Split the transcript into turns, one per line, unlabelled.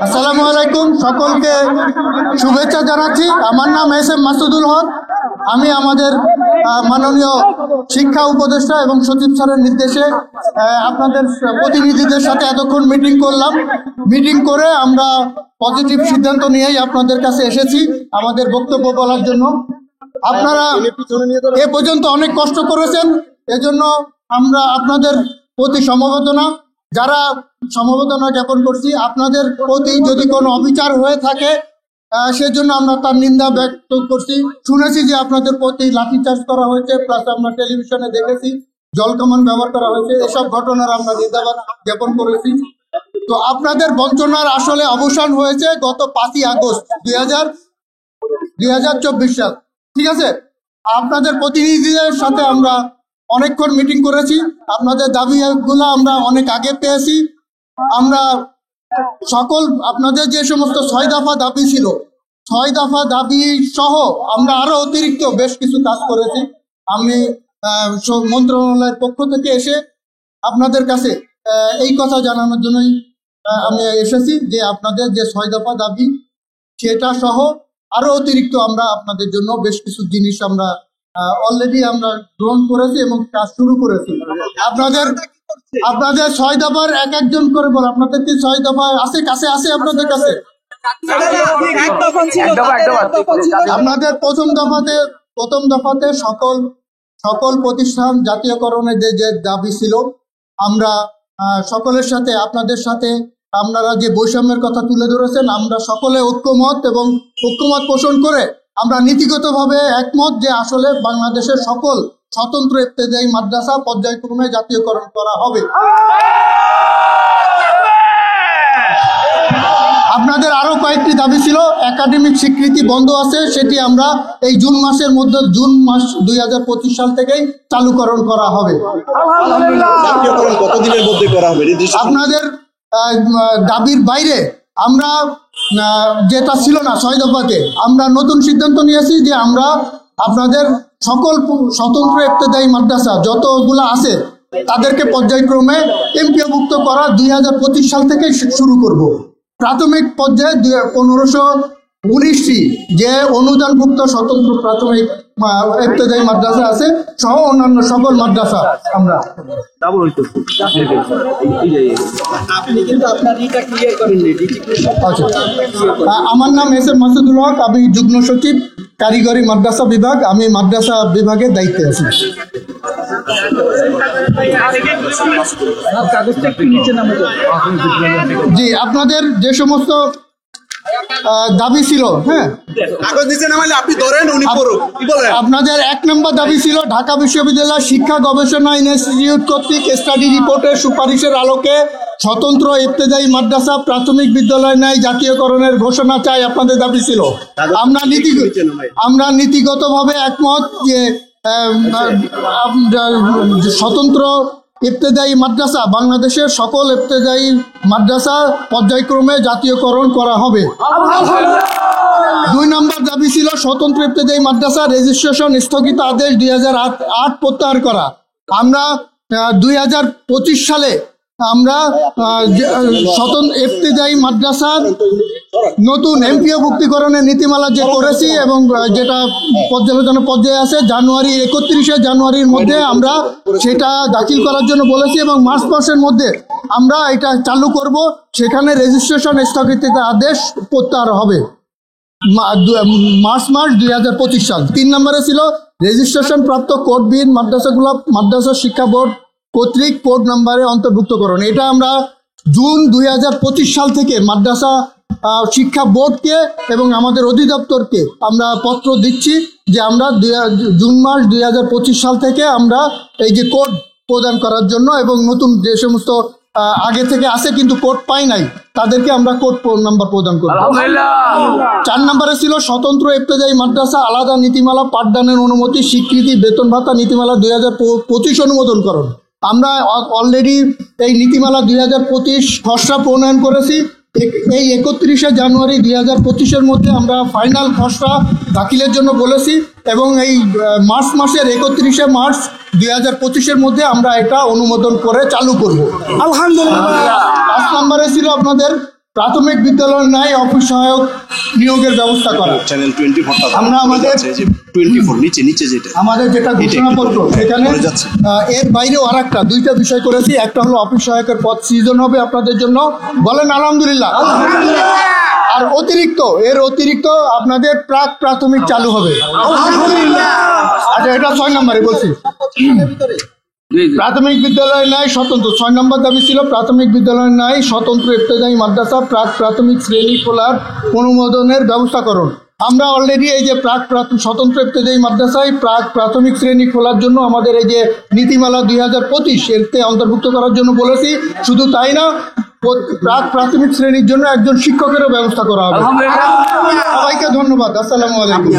আসসালামু আলাইকুম, সকলকে শুভেচ্ছা জানাচ্ছি। আমার নাম এস.এম. মাসুদুল হক। আমি আমাদের মাননীয় শিক্ষা উপদেষ্টা এবং সচিব স্যারের নির্দেশে আপনাদের প্রতিনিধিদের সাথে এতক্ষণ মিটিং করলাম। মিটিং করে আমরা পজিটিভ সিদ্ধান্ত নিয়েই আপনাদের কাছে এসেছি আমাদের বক্তব্য বলার জন্য। আপনারা এ পর্যন্ত অনেক কষ্ট করেছেন, এজন্য আমরা আপনাদের প্রতি সমবেদনা জ্ঞাপন করছি। আপনাদের প্রতি যদি কোনো অবিচার হয়ে থাকে সেজন্য আমরা তার নিন্দা ব্যক্ত করছি। শুনেছি যে আপনাদের প্রতি লাঠিচার্জ করা হয়েছে, প্লাস আমরা টেলিভিশনে দেখেছি জলকামান ব্যবহার করা হয়েছে। এসব ঘটনার আমরা নিন্দাবাদ জ্ঞাপন করেছি। তো আপনাদের বঞ্চনার আসলে অবসান হয়েছে গত 5ই আগস্ট 2024 সাল। ঠিক আছে, আপনাদের প্রতিনিধিদের সাথে আমরা অনেকক্ষণ মিটিং করেছি। আপনাদের দাবিগুলো আমরা অনেক আগে পেয়েছি। আমরা সকল আপনাদের যে সমস্ত 6 দফা দাবি ছিল, 6 দফা দাবি সহ আমরা আরো অতিরিক্ত বেশ কিছু কাজ করেছি। আমি মন্ত্রণালয়ের পক্ষ থেকে এসে আপনাদের কাছে এই কথা জানানোর জন্যই আমি এসেছি যে আপনাদের যে 6 দফা দাবি সেটা সহ আরো অতিরিক্ত আমরা আপনাদের জন্য বেশ কিছু জিনিস আমরা অলরেডি আমরা গ্রহণ করেছি এবং কাজ শুরু করেছি। আপনাদের 6 দফার এক একজন করে বল, আপনাদের কি 6 দফা আছে কাছে আছে আপনাদের কাছে? আপনাদের প্রথম দফাতে সকল প্রতিষ্ঠান জাতীয়করণের যে দাবি ছিল, আমরা সকলের সাথে আপনাদের সাথে আপনারা যে বৈষম্যের কথা তুলে ধরেছেন, আমরা সকলে ঐক্যমত পোষণ করে আমরা নীতিগতভাবে একমত যে আসলে বাংলাদেশের সকল স্বতন্ত্র ইবতেদায়ী মাদ্রাসা পর্যায়ক্রমে জাতীয়করণ করা হবে। আপনাদের আরো কয়েকটি দাবি ছিল। একাডেমিক স্বীকৃতি বন্ধ আছে, সেটি আমরা এই জুন মাস 2025 সাল থেকেই চালুকরণ করা হবে।
কতদিনের মধ্যে করা হবে?
আপনাদের দাবির বাইরে আমরা যেটা ছিল না 6 দফাতে, আমরা নতুন সিদ্ধান্ত নিয়েছি যে আমরা আপনাদের সকল স্বতন্ত্র ইবতেদায়ী মাদ্রাসা যতগুলো আছে তাদেরকে পর্যায়ক্রমে এমপিওভুক্ত করা 2025 সাল থেকে শুরু করব। প্রাথমিক পর্যায়ে 1519টি যে অনুদানভুক্ত স্বতন্ত্র প্রাথমিক ইবতেদায়ী মাদ্রাসা আছে সহ অন্যান্য সকল মাদ্রাসা আমরা আমার নাম এস.এম. মাসুদুল হক, আমি যুগ্ম সচিব কারিগরি মাদ্রাসা বিভাগ। আমি মাদ্রাসা বিভাগের দায়িত্বে আছি। জি, আপনাদের যে সমস্ত দাবি ছিল, হ্যাঁ আপনাদের 1 নম্বর দাবি ছিল ঢাকা বিশ্ববিদ্যালয় শিক্ষা গবেষণা ইনস্টিটিউট কর্তৃক স্টাডি রিপোর্টের সুপারিশের আলোকে স্বতন্ত্র ইবতেদায়ী মাদ্রাসা প্রাথমিক বিদ্যালয় ন্যায় জাতীয়করণের ঘোষণা চাই। আপনাদের দাবি ছিল। আমরা নীতিগতভাবে একমত যে স্বতন্ত্র ইবতেদায়ী মাদ্রাসা বাংলাদেশের সকল ইবতেদায়ী মাদ্রাসা পর্যায়ক্রমে জাতীয়করণ করা হবে। 2 নম্বর দাবি ছিল স্বতন্ত্র ইবতেদায়ী মাদ্রাসা রেজিস্ট্রেশন স্থগিত আদেশ 2008 প্রত্যাহার করা। আমরা 2025 সালে আমরা স্বতন্ত্র ইবতেদায়ী মাদ্রাসার নতুন এমপিওভুক্তিকরণের নীতিমালা যে করেছি এবং যেটা পর্যালোচনা পর্যায়ে আছে, 31 জানুয়ারির মধ্যে আমরা সেটা দাখিল করার জন্য বলেছি এবং মার্চ মাসের মধ্যে আমরা এটা চালু করব। সেখানে রেজিস্ট্রেশন স্থগিত আদেশ প্রত্যাহার হবে মার্চ 2025 সাল। 3 নম্বরে ছিল রেজিস্ট্রেশন প্রাপ্ত কোডবিহীন মাদ্রাসা শিক্ষা বোর্ড কর্তৃক কোড নাম্বারে অন্তর্ভুক্তকরণ। এটা আমরা জুন 2025 সাল থেকে মাদ্রাসা শিক্ষা বোর্ডকে এবং আমাদের অধিদপ্তরকে আমরা পত্র দিচ্ছি যে আমরা জুন মাস 2025 সাল থেকে আমরা এই যে কোড প্রদান করার জন্য এবং নতুন যে সমস্ত আগে থেকে আছে কিন্তু কোড পাই নাই তাদেরকে আমরা কোড নাম্বার প্রদান করব। 4 নম্বরে ছিল স্বতন্ত্র ইবতেদায়ী মাদ্রাসা আলাদা নীতিমালা পাঠদানের অনুমতি স্বীকৃতি বেতন ভাতা নীতিমালা 2025 অনুমোদনকরণ। আমরা অলরেডি এই নীতিমালা 2025 খসড়া প্রণয়ন করেছি। এই 31 জানুয়ারি 2025-এর মধ্যে আমরা ফাইনাল খসড়া দাখিলের জন্য বলেছি এবং এই মার্চ মাসের 31 মার্চ 2025-এর মধ্যে আমরা এটা অনুমোদন করে চালু করব। আলহামদুলিল্লাহ। 5 নম্বরে ছিল আপনাদের প্রাথমিক বিদ্যালয়ের ন্যায় অফিস সহায়ক নিয়োগের ব্যবস্থা করা।
চ্যানেল 24
আমরা আমাদের
24 নিচে যেটা
আমাদের যেটা ঘোষণাপত্র সেখানে এর বাইরেও আরেকটা দুইটা বিষয় করেছি। একটা হলো অফিস সহায়কের পদ সৃজন হবে আপনাদের জন্য, বলেন আলহামদুলিল্লাহ। আর এর অতিরিক্ত আপনাদের প্রাক প্রাথমিক চালু হবে। আচ্ছা, এটা 6 নম্বরে বলছি। প্রাথমিক বিদ্যালয়ের ন্যায় স্বতন্ত্র 6 নম্বর দাবি ছিল প্রাথমিক বিদ্যালয়ের ন্যায় স্বতন্ত্র ইবতেদায়ী মাদ্রাসা প্রাক প্রাথমিক শ্রেণী খোলার অনুমোদনের ব্যবস্থা করুন। আমরা অলরেডি এই যে স্বতন্ত্র ইবতেদায়ী মাদ্রাসায় প্রাক প্রাথমিক শ্রেণী খোলার জন্য আমাদের এই যে নীতিমালা 2025 এরতে অন্তর্ভুক্ত করার জন্য বলেছি। শুধু তাই না, প্রাক প্রাথমিক শ্রেণীর জন্য একজন শিক্ষকেরও ব্যবস্থা করা হবে। সবাইকে ধন্যবাদ। আসসালামু আলাইকুম।